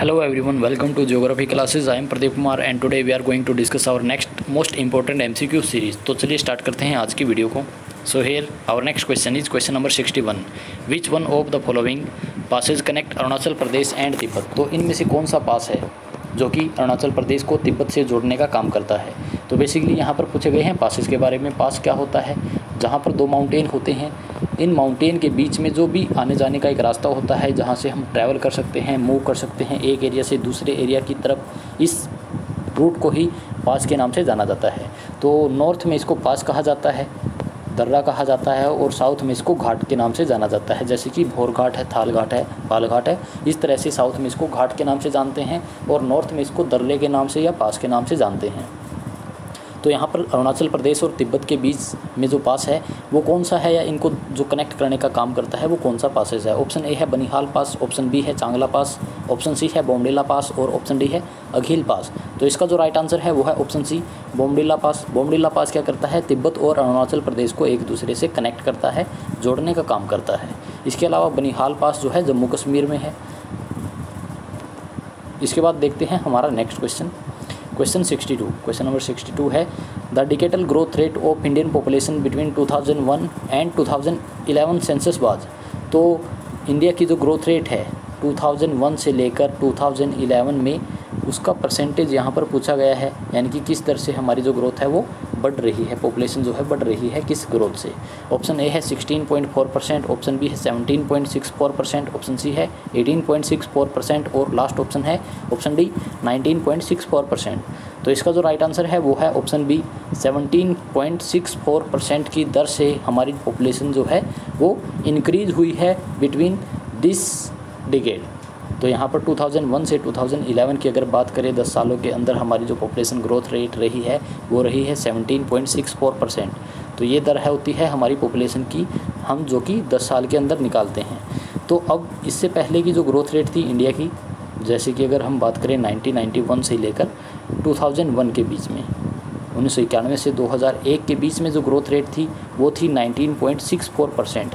Hello everyone, welcome to Geography classes. I am Pradeep Kumar and today we are going to discuss our next most important MCQ series. तो चलिए start करते हैं आज की video को. So here our next question is question number 61. Which one of the following passes connect Arunachal Pradesh and Tibet? तो इनमें से कौन सा पास है जो कि अरुणाचल प्रदेश को तिब्बत से जोड़ने का काम करता है? तो बेसिकली यहाँ पर पूछे गए हैं पासेस के बारे में. पास क्या होता है? जहाँ पर दो माउंटेन होते हैं, इन माउंटेन के बीच में जो भी आने जाने का एक रास्ता होता है जहाँ से हम ट्रैवल कर सकते हैं, मूव कर सकते हैं एक एरिया से दूसरे एरिया की तरफ, इस रूट को ही पास के नाम से जाना जाता है. तो नॉर्थ में इसको पास कहा जाता है, दर्रा कहा जाता है, और साउथ में इसको घाट के नाम से जाना जाता है. जैसे कि भोर घाट है, थाल घाट है, पाल घाट है, इस तरह से साउथ में इसको घाट के नाम से जानते हैं और नॉर्थ में इसको दर्रे के नाम से या पास के नाम से जानते हैं. तो यहाँ पर अरुणाचल प्रदेश और तिब्बत के बीच में जो पास है वो कौन सा है, या इनको जो कनेक्ट करने का काम करता है वो कौन सा पासेस है? ऑप्शन ए है बनिहाल पास, ऑप्शन बी है चांगला पास, ऑप्शन सी है बोमडिला पास और ऑप्शन डी है अघिल पास. तो इसका जो राइट आंसर है वो है ऑप्शन सी, बोमडिला पास. बोमडिला पास क्या करता है? तिब्बत और अरुणाचल प्रदेश को एक दूसरे से कनेक्ट करता है, जोड़ने का काम करता है. इसके अलावा बनिहाल पास जो है जम्मू कश्मीर में है. इसके बाद देखते हैं हमारा next question, question 62. Question number 62 है the decadal growth rate of Indian population between 2001 and 2011 census was. तो इंडिया की जो ग्रोथ रेट है 2001 से लेकर 2011 में, उसका परसेंटेज यहाँ पर पूछा गया है, यानी कि किस दर से हमारी जो ग्रोथ है वो बढ़ रही है, पॉपुलेशन जो है बढ़ रही है किस ग्रोथ से. ऑप्शन ए है 16.4%, ऑप्शन बी है 17.64%, ऑप्शन सी है 18.64% और लास्ट ऑप्शन है ऑप्शन डी 19.64%. तो इसका जो राइट आंसर है वो है ऑप्शन बी, 17.64% की दर से हमारी पॉपुलेशन जो है वो इंक्रीज़ हुई है बिटवीन दिस डिकेड. तो यहाँ पर 2001 से 2011 की अगर बात करें 10 सालों के अंदर हमारी जो पॉपुलेशन ग्रोथ रेट रही है वो रही है 17.64%. तो ये दर है होती है हमारी पॉपुलेशन की, हम जो कि 10 साल के अंदर निकालते हैं. तो अब इससे पहले की जो ग्रोथ रेट थी इंडिया की, जैसे कि अगर हम बात करें 1991 से लेकर 2001 के बीच में, 1991 से 2001 के बीच में जो ग्रोथ रेट थी वो थी 19.64%.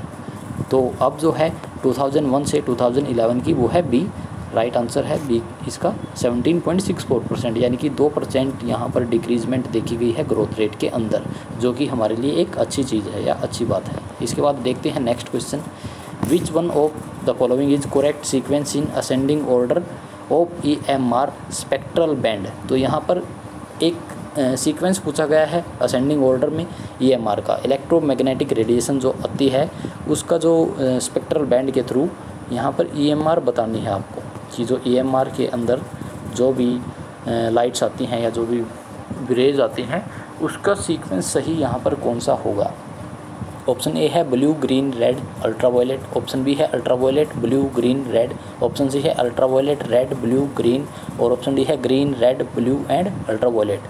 तो अब जो है 2001 से 2011 की वो है बी, राइट आंसर है बी इसका 17.64%, यानी कि 2% यहाँ पर डिक्रीजमेंट देखी गई है ग्रोथ रेट के अंदर, जो कि हमारे लिए एक अच्छी चीज़ है या अच्छी बात है. इसके बाद देखते हैं next question, which one of the following is correct sequence in ascending order of EMR spectral band. तो यहाँ पर एक सीक्वेंस पूछा गया है असेंडिंग ऑर्डर में EMR का, इलेक्ट्रोमैग्नेटिक रेडिएशन जो आती है उसका जो स्पेक्ट्रल बैंड के थ्रू यहाँ पर EMR बतानी है आपको, कि जो EMR के अंदर जो भी लाइट्स आती हैं या जो भी रेज आती हैं उसका सीक्वेंस सही यहाँ पर कौन सा होगा. ऑप्शन ए है blue green red ultraviolet, option B है ultraviolet blue green red, option C है अल्ट्रावायलेट रेड ब्लू ग्रीन और ऑप्शन डी है green red blue and ultraviolet.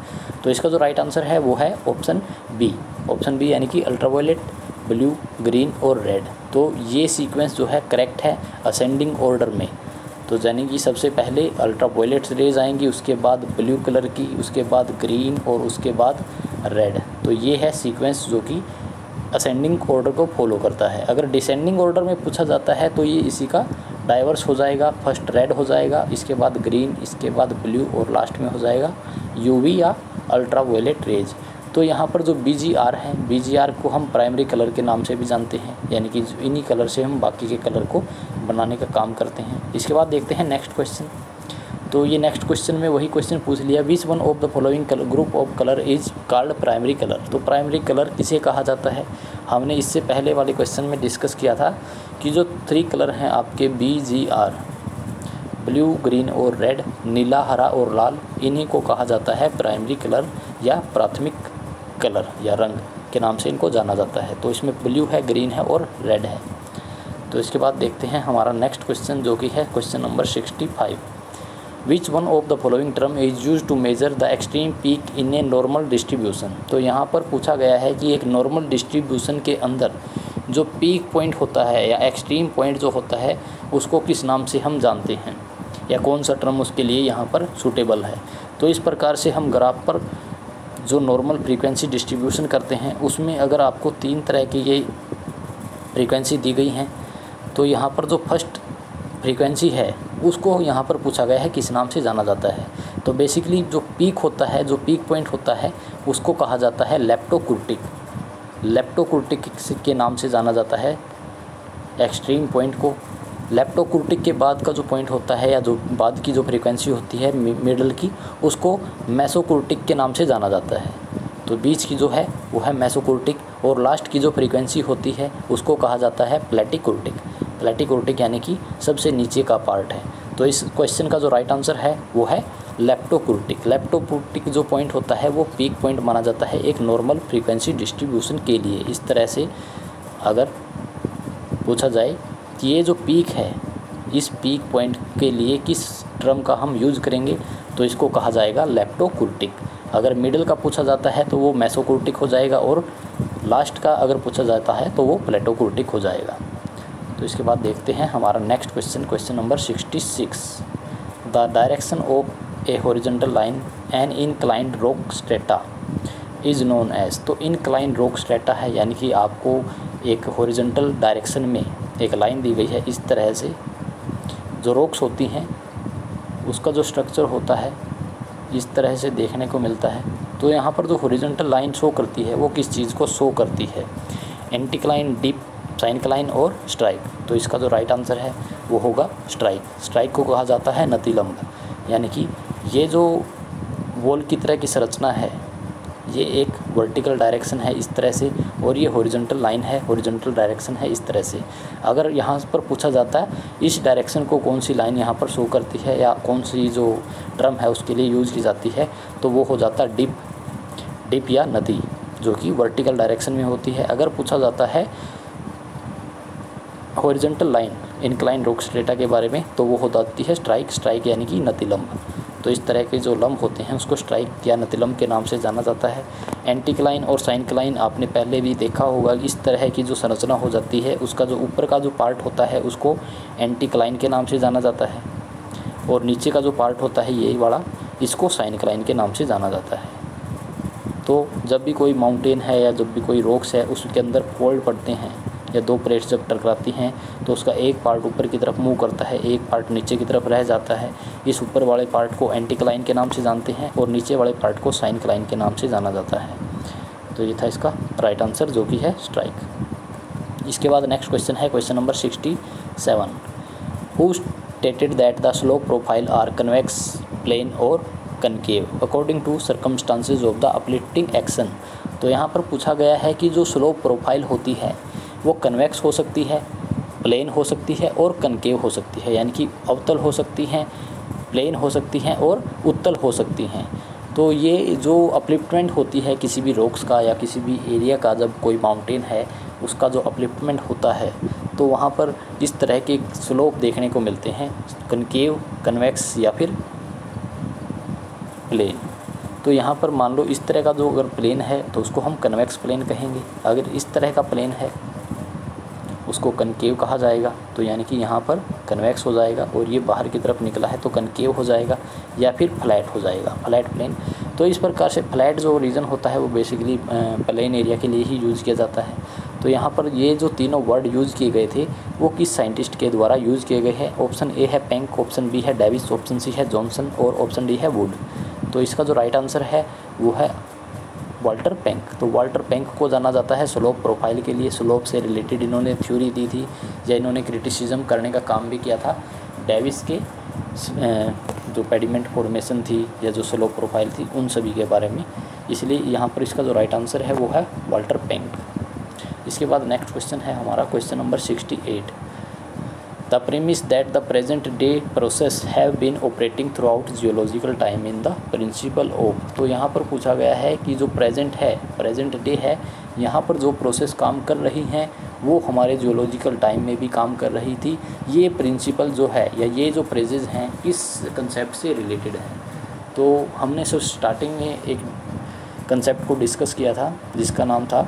तो इसका जो राइट आंसर है वो है ऑप्शन बी, ऑप्शन बी यानी कि अल्ट्रावायलेट ब्लू ग्रीन और रेड. तो ये सीक्वेंस जो है करेक्ट है असेंडिंग ऑर्डर में. तो यानी कि सबसे पहले अल्ट्रावायलेट रेज आएंगी, उसके बाद ब्लू कलर की, उसके बाद ग्रीन और उसके बाद रेड. तो ये है सीक्वेंस जो कि असेंडिंग ऑर्डर को फॉलो करता है. अगर डिसेंडिंग ऑर्डर में पूछा जाता है तो ये इसी का डाइवर्स हो जाएगा, फर्स्ट रेड हो जाएगा, इसके बाद ग्रीन, इसके बाद ब्लू और लास्ट में हो जाएगा UV या अल्ट्रावायलेट रेज. तो यहाँ पर जो BGR है, BGR को हम प्राइमरी कलर के नाम से भी जानते हैं, यानी कि इन्हीं कलर से हम बाकी के कलर को बनाने का काम करते हैं. इसके बाद देखते हैं नेक्स्ट क्वेश्चन. तो ये नेक्स्ट क्वेश्चन में वही क्वेश्चन पूछ लिया, विच one of the following group of colour is called primary colour. तो प्राइमरी कलर किसे कहा जाता है? हमने इससे पहले वाले क्वेश्चन में डिस्कस किया था कि जो 3 कलर हैं आपके BGR, ब्लू ग्रीन और रेड, नीला हरा और लाल, इन्हीं को कहा जाता है प्राइमरी कलर या प्राथमिक कलर या रंग के नाम से इनको जाना जाता है. तो इसमें ब्लू है, ग्रीन है और रेड है. तो इसके बाद देखते हैं हमारा नेक्स्ट क्वेश्चन जो कि है question number 65. Which one of the following term is use to measure the extreme peak in a normal distribution. तो यहाँ पर पूछा गया है कि एक नॉर्मल डिस्ट्रीब्यूशन के अंदर जो पीक पॉइंट होता है या एक्सट्रीम पॉइंट जो होता है उसको किस नाम से हम जानते हैं, या कौन सा टर्म उसके लिए यहाँ पर सूटेबल है. तो इस प्रकार से हम ग्राफ पर जो नॉर्मल फ्रीक्वेंसी डिस्ट्रीब्यूशन करते हैं उसमें अगर आपको 3 तरह की ये फ्रीक्वेंसी दी गई हैं, तो यहाँ पर जो फर्स्ट फ्रीक्वेंसी है उसको यहाँ पर पूछा गया है किस नाम से जाना जाता है। तो बेसिकली जो पीक होता है, जो पीक पॉइंट होता है, उसको कहा जाता है लेप्टोकुर्टिक। लेप्टोकुर्टिक के नाम से जाना जाता है एक्सट्रीम पॉइंट को। लेप्टोकुर्टिक के बाद का जो पॉइंट होता है या जो बाद की जो फ्रीक्वेंसी होती है मिडल की, उसको मेसोकुर्टिक के नाम से जाना जाता है। तो बीच की जो है वो है मेसोकुर्टिक, और लास्ट की जो फ्रीक्वेंसी होती है उसको कहा जाता है प्लेटिकुर्टिक। प्लेटिकुर्टिक यानी कि सबसे नीचे का पार्ट है। तो इस क्वेश्चन का जो राइट आंसर है वो है लेप्टोकुर्टिक। लेप्टोकुर्टिक जो पॉइंट होता है वो पीक पॉइंट माना जाता है एक नॉर्मल फ्रीक्वेंसी डिस्ट्रीब्यूशन के लिए। इस तरह से अगर पूछा जाए कि ये जो पीक है, इस पीक पॉइंट के लिए किस टर्म का हम यूज़ करेंगे, तो इसको कहा जाएगा लेप्टोकुर्टिक। अगर मिडिल का पूछा जाता है तो वो मेसोकुर्टिक हो जाएगा, और लास्ट का अगर पूछा जाता है तो वो प्लेटोकुर्टिक हो जाएगा। तो इसके बाद देखते हैं हमारा next question, question number 66। The direction of a horizontal line an inclined rock strata is known as. तो इनक्लाइंड रॉक स्ट्रेटा है, यानी कि आपको एक हॉरिजॉन्टल डायरेक्शन में एक लाइन दी गई है। इस तरह से जो रॉक्स होती हैं उसका जो स्ट्रक्चर होता है इस तरह से देखने को मिलता है। तो यहाँ पर जो हॉरिजॉन्टल लाइन शो करती है वो किस चीज़ को शो करती है? एंटीक्लाइन, डिप, साइनक्लाइन और स्ट्राइक। तो इसका जो राइट आंसर है वो होगा स्ट्राइक। स्ट्राइक को कहा जाता है नतिलंब, यानी कि ये जो वॉल की तरह की संरचना है ये एक वर्टिकल डायरेक्शन है इस तरह से, और ये हॉरिजॉन्टल लाइन है, हॉरिजॉन्टल डायरेक्शन है इस तरह से। अगर यहाँ पर पूछा जाता है इस डायरेक्शन को कौन सी लाइन यहाँ पर शो करती है या कौन सी जो टर्म है उसके लिए यूज़ की जाती है, तो वो हो जाता है डिप या नदी, जो कि वर्टिकल डायरेक्शन में होती है। अगर पूछा जाता है horizontal line, incline rock strata के बारे में, तो वो हो जाती है स्ट्राइक यानी कि नतिलंब। तो इस तरह के जो लंब होते हैं उसको स्ट्राइक या नतिलंब के नाम से जाना जाता है। एंटीक्लाइन और साइनक्लाइन आपने पहले भी देखा होगा, इस तरह की जो संरचना हो जाती है उसका जो ऊपर का जो पार्ट होता है उसको एंटीक्लाइन के नाम से जाना जाता है, और नीचे का जो पार्ट होता है यही वाला, इसको साइनक्लाइन के नाम से जाना जाता है। तो जब भी कोई माउंटेन है या जब भी कोई रॉक्स है उसके अंदर फोल्ड पड़ते हैं या दो प्लेट्स जब टकराती हैं तो उसका एक पार्ट ऊपर की तरफ मूव करता है, एक पार्ट नीचे की तरफ रह जाता है। इस ऊपर वाले पार्ट को एंटीक्लाइन के नाम से जानते हैं और नीचे वाले पार्ट को साइनक्लाइन के नाम से जाना जाता है। तो ये था इसका राइट आंसर, जो कि है स्ट्राइक। इसके बाद नेक्स्ट क्वेश्चन है question number 67। Who stated that the slope profile are convex, plane और concave according to circumstances of the uplifting action. तो यहाँ पर पूछा गया है कि जो स्लोप प्रोफाइल होती है वो कन्वेक्स हो सकती है, प्लेन हो सकती है और कनकेव हो सकती है, यानी कि अवतल हो सकती हैं, प्लेन हो सकती हैं और उत्तल हो सकती हैं। तो ये जो अपलिफ्टमेंट होती है किसी भी रॉक्स का या किसी भी एरिया का, जब कोई माउंटेन है उसका जो अपलिफ्टमेंट होता है तो वहाँ पर इस तरह के स्लोप देखने को मिलते हैं, कनकेव, कन्वेक्स या फिर प्लेन। तो यहाँ पर मान लो इस तरह का जो अगर प्लेन है तो उसको हम कन्वेक्स प्लेन कहेंगे, अगर इस तरह का प्लेन है उसको कनकेव कहा जाएगा। तो यानी कि यहाँ पर कन्वेक्स हो जाएगा और ये बाहर की तरफ निकला है तो कनकेव हो जाएगा, या फिर फ्लैट हो जाएगा, फ्लैट प्लेन। तो इस प्रकार से फ्लैट जो रीजन होता है वो बेसिकली प्लेन एरिया के लिए ही यूज़ किया जाता है। तो यहाँ पर ये जो तीनों वर्ड यूज़ किए गए थे वो किस साइंटिस्ट के द्वारा यूज़ किए गए हैं? ऑप्शन ए है पेंक, ऑप्शन बी है डेविस, ऑप्शन सी है जॉनसन और ऑप्शन डी है वुड। तो इसका जो राइट आंसर है वो है वाल्टर पेंक। तो वाल्टर पेंक को जाना जाता है स्लोप प्रोफाइल के लिए। स्लोप से रिलेटेड इन्होंने थ्योरी दी थी या इन्होंने क्रिटिसिज्म करने का काम भी किया था डेविस के जो पेडिमेंट फॉर्मेशन थी या जो स्लोप प्रोफाइल थी उन सभी के बारे में। इसलिए यहाँ पर इसका जो राइट आंसर है वो है वाल्टर पेंक। इसके बाद नेक्स्ट क्वेश्चन है हमारा question number 68। The premise that the present day process have been operating throughout geological time in the principle of. तो यहाँ पर पूछा गया है कि जो प्रेजेंट है, प्रेजेंट डे है, यहाँ पर जो प्रोसेस काम कर रही हैं वो हमारे जियोलॉजिकल टाइम में भी काम कर रही थी। ये प्रिंसिपल जो है या ये जो फ्रेजेस हैं किस कंसेप्ट से रिलेटेड हैं? तो हमने सब स्टार्टिंग में एक कंसेप्ट को डिस्कस किया था जिसका नाम था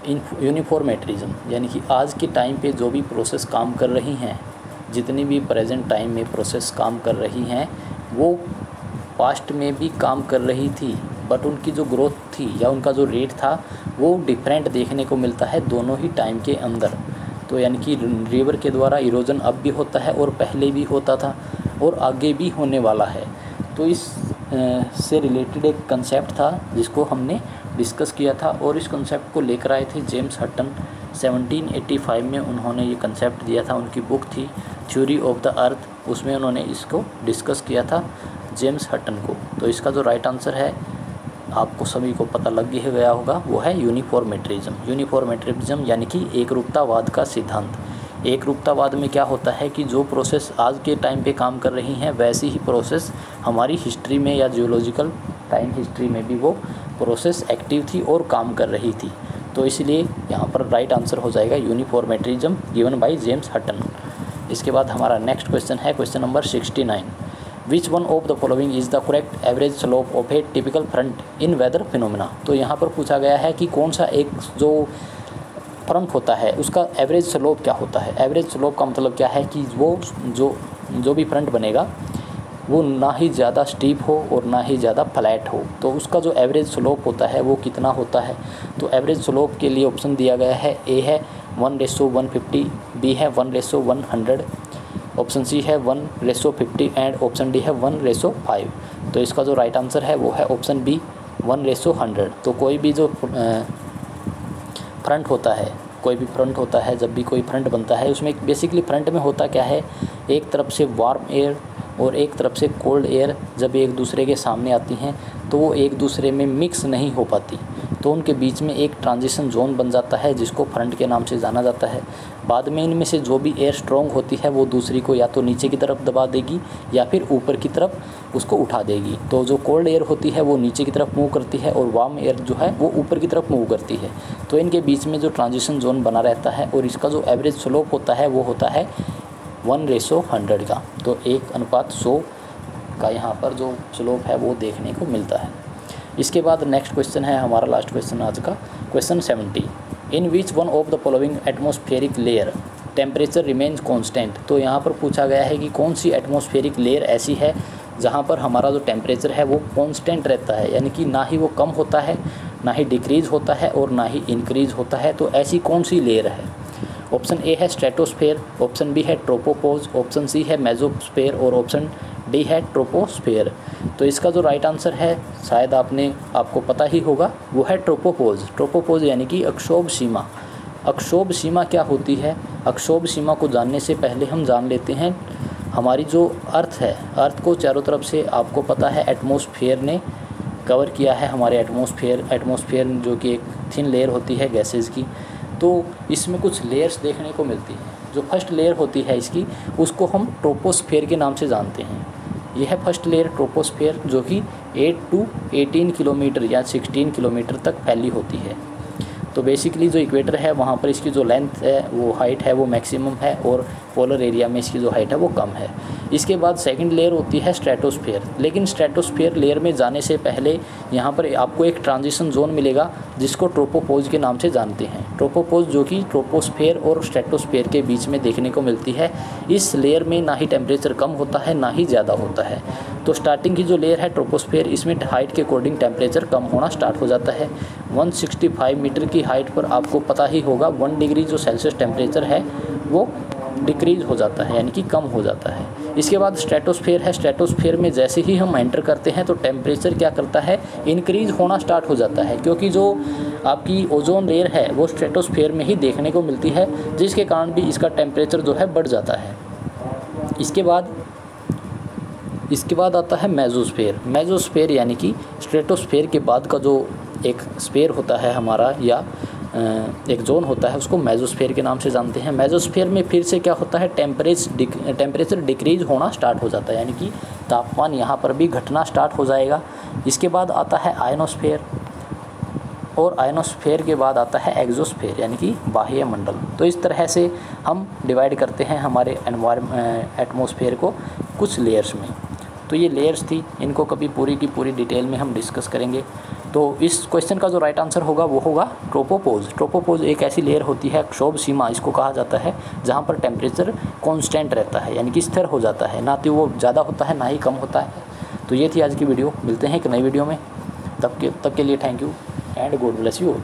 यूनिफॉर्मेट्रिज्म, यानी कि आज के टाइम पे जो भी प्रोसेस काम कर रही हैं, जितनी भी प्रेजेंट टाइम में प्रोसेस काम कर रही हैं वो पास्ट में भी काम कर रही थी, बट उनकी जो ग्रोथ थी या उनका जो रेट था वो डिफरेंट देखने को मिलता है दोनों ही टाइम के अंदर। तो यानी कि रिवर के द्वारा इरोजन अब भी होता है और पहले भी होता था और आगे भी होने वाला है। तो इस से रिलेटेड एक कंसेप्ट था जिसको हमने डिस्कस किया था और इस कंसेप्ट को लेकर आए थे जेम्स हटन 1785 में। उन्होंने ये कंसेप्ट दिया था, उनकी बुक थी थ्योरी ऑफ द अर्थ, उसमें उन्होंने इसको डिस्कस किया था जेम्स हटन को। तो इसका जो राइट आंसर है आपको सभी को पता लग ही गया होगा, वो है यूनिफॉर्मेट्रिज्म। यूनिफॉर्मेट्रिज्म यानी कि एकरूपतावाद का सिद्धांत। एकरूपतावाद में क्या होता है कि जो प्रोसेस आज के टाइम पे काम कर रही हैं वैसी ही प्रोसेस हमारी हिस्ट्री में या जियोलॉजिकल टाइम हिस्ट्री में भी वो प्रोसेस एक्टिव थी और काम कर रही थी। तो इसलिए यहाँ पर राइट आंसर हो जाएगा uniformitarianism given by James Hutton. इसके बाद हमारा नेक्स्ट क्वेश्चन है question number 69। Which one of the following is the correct average slope of a typical front in weather phenomena. तो यहाँ पर पूछा गया है कि कौन सा एक जो फ्रंट होता है उसका एवरेज स्लोप क्या होता है। एवरेज स्लोप का मतलब क्या है कि वो जो भी फ्रंट बनेगा वो ना ही ज़्यादा स्टीप हो और ना ही ज़्यादा फ्लैट हो, तो उसका जो एवरेज स्लोप होता है वो कितना होता है। तो एवरेज स्लोप के लिए ऑप्शन दिया गया है, ए है 1:150, बी है 1:100, ऑप्शन सी है 1:50 एंड ऑप्शन डी है 1:5। तो इसका जो राइट आंसर है वो है ऑप्शन बी 1:100। तो कोई भी जो फ्रंट होता है, कोई भी फ्रंट होता है, जब भी कोई फ्रंट बनता है उसमें बेसिकली फ्रंट में होता क्या है, एक तरफ से वार्म एयर और एक तरफ से कोल्ड एयर जब एक दूसरे के सामने आती हैं तो वो एक दूसरे में मिक्स नहीं हो पाती, तो उनके बीच में एक ट्रांजिशन जोन बन जाता है जिसको फ्रंट के नाम से जाना जाता है। बाद में इनमें से जो भी एयर स्ट्रॉन्ग होती है वो दूसरी को या तो नीचे की तरफ दबा देगी या फिर ऊपर की तरफ उसको उठा देगी। तो जो कोल्ड एयर होती है वो नीचे की तरफ मूव करती है और वार्म एयर जो है वो ऊपर की तरफ मूव करती है। तो इनके बीच में जो ट्रांजिशन जोन बना रहता है और इसका जो एवरेज स्लोप होता है वो होता है 1:100 का। तो 1:100 का यहाँ पर जो स्लोप है वो देखने को मिलता है। इसके बाद नेक्स्ट क्वेश्चन है हमारा लास्ट क्वेश्चन आज का, question 70। In which one of the following atmospheric layer temperature remains constant. तो यहाँ पर पूछा गया है कि कौन सी एटमॉस्फेरिक लेयर ऐसी है जहाँ पर हमारा जो टेम्परेचर है वो कांस्टेंट रहता है, यानी कि ना ही वो कम होता है, ना ही डिक्रीज़ होता है और ना ही इंक्रीज़ होता है। तो ऐसी कौन सी लेयर है। ऑप्शन ए है स्ट्रेटोस्फेयर, ऑप्शन बी है ट्रोपोपोज, ऑप्शन सी है मेसोस्फेयर और ऑप्शन डी है ट्रोपोस्फेयर। तो इसका जो राइट आंसर है शायद आपको पता ही होगा, वो है ट्रोपोपोज। ट्रोपोपोज यानी कि अक्षोभ सीमा। अक्षोभ सीमा क्या होती है, अक्षोभ सीमा को जानने से पहले हम जान लेते हैं हमारी जो अर्थ है, अर्थ को चारों तरफ से आपको पता है एटमॉस्फेयर ने कवर किया है। हमारे एटमॉस्फेयर जो कि एक थिन लेयर होती है गैसेस की, तो इसमें कुछ लेयर्स देखने को मिलती हैं। जो फर्स्ट लेयर होती है इसकी, उसको हम ट्रोपोस्फेयर के नाम से जानते हैं। यह है फर्स्ट लेयर ट्रोपोस्फेयर, जो कि 8 to 18 किलोमीटर या 16 किलोमीटर तक फैली होती है। तो बेसिकली जो इक्वेटर है वहाँ पर इसकी जो लेंथ है वो हाइट है वो मैक्सिमम है और पोलर एरिया में इसकी जो हाइट है वो कम है। इसके बाद सेकंड लेयर होती है स्ट्रेटोस्फेयर। लेकिन स्ट्रेटोस्फेयर लेयर में जाने से पहले यहाँ पर आपको एक ट्रांजिशन जोन मिलेगा जिसको ट्रोपोपोज के नाम से जानते हैं। ट्रोपोपोज जो कि ट्रोपोस्फेयर और स्ट्रेटोस्फेयर के बीच में देखने को मिलती है। इस लेयर में ना ही टेम्परेचर कम होता है ना ही ज़्यादा होता है। तो स्टार्टिंग की जो लेयर है ट्रोपोस्फेयर, इसमें हाइट के अकॉर्डिंग टेम्परेचर कम होना स्टार्ट हो जाता है। 165 मीटर की हाइट पर आपको पता ही होगा 1 डिग्री जो सेल्सियस टेम्परेचर है वो डिक्रीज़ हो जाता है, यानी कि कम हो जाता है। इसके बाद स्ट्रेटोस्फेयर है। स्ट्रेटोस्फेयर में जैसे ही हम एंटर करते हैं तो टेम्परेचर क्या करता है, इंक्रीज़ होना स्टार्ट हो जाता है, क्योंकि जो आपकी ओजोन लेयर है वो स्ट्रेटोस्फेयर में ही देखने को मिलती है, जिसके कारण भी इसका टेम्परेचर जो है बढ़ जाता है। इसके बाद आता है मेसोस्फेयर। मेसोस्फेयर यानी कि स्ट्रेटोस्फेयर के बाद का जो एक स्फेयर होता है हमारा या एक जोन होता है उसको मेसोस्फेयर के नाम से जानते हैं। मेसोस्फेयर में फिर से क्या होता है, टेम्परेचर डिक्रीज होना स्टार्ट हो जाता है, यानी कि तापमान यहाँ पर भी घटना स्टार्ट हो जाएगा। इसके बाद आता है आयनोस्फेयर और आयनोस्फेयर के बाद आता है एक्सोस्फेयर यानी कि बाह्य मंडल। तो इस तरह से हम डिवाइड करते हैं हमारे एटमॉस्फेयर को कुछ लेयर्स में। तो ये लेयर्स थी, इनको कभी पूरी की पूरी डिटेल में हम डिस्कस करेंगे। तो इस क्वेश्चन का जो राइट आंसर होगा वो होगा ट्रोपोपोज। ट्रोपोपोज एक ऐसी लेयर होती है, क्षोभ सीमा इसको कहा जाता है, जहाँ पर टेम्परेचर कांस्टेंट रहता है, यानी कि स्थिर हो जाता है, ना तो वो ज़्यादा होता है ना ही कम होता है। तो ये थी आज की वीडियो, मिलते हैं एक नई वीडियो में, तब के लिए thank you and God bless you all.